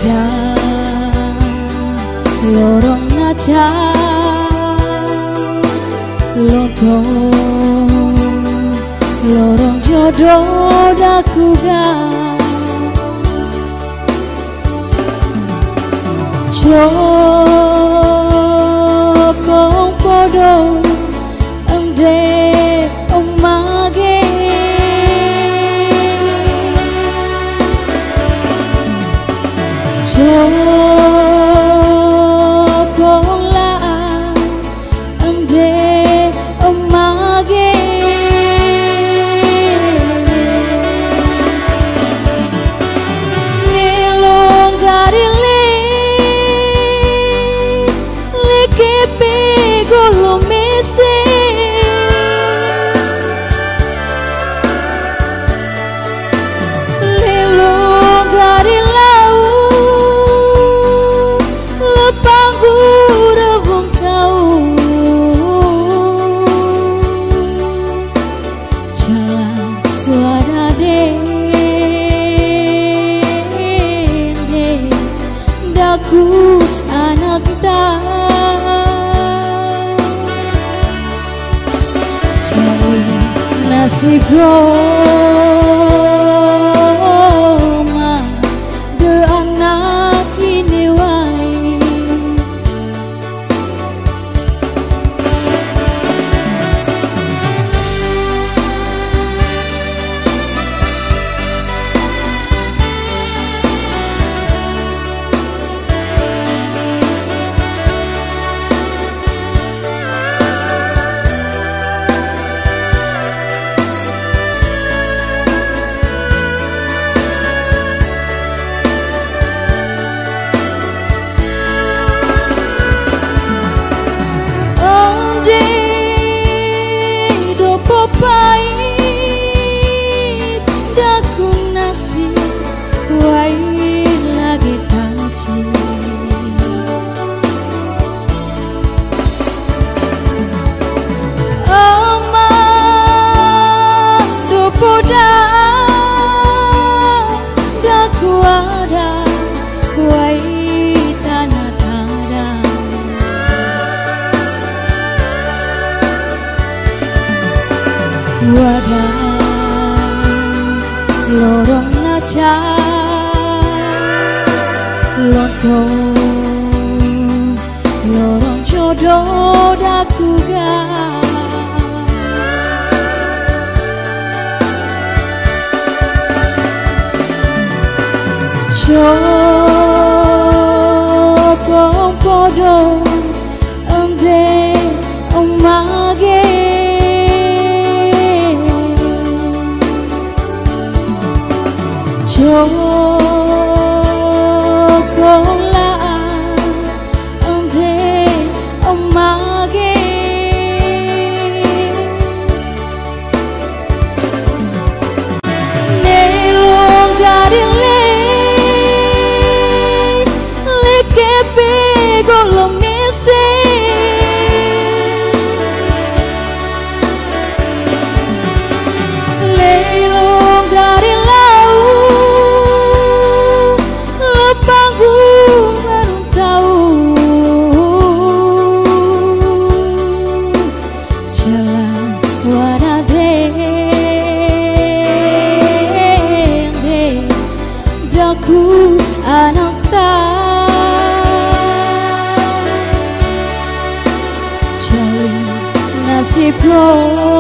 wadah lorong naja lontong lorong jodoh dakuga Jokong podo ende omage Jokong la ende omage Nelong garile Lekepe golomese Lelong garilau Lepanggu rebung kau Jalan wadade Daku anak tak Nasib Roma de anak ini wai Pahit daku nasi wai lagi taji Amang do poda daku ada wai tanah tada wadah lorong naja lontong lorong jodoh dakuga Jokong podo ende omage Jokong la ende omage Nelong garile lekepe golomese Nelong garile Daku anak tak jalin nasib lo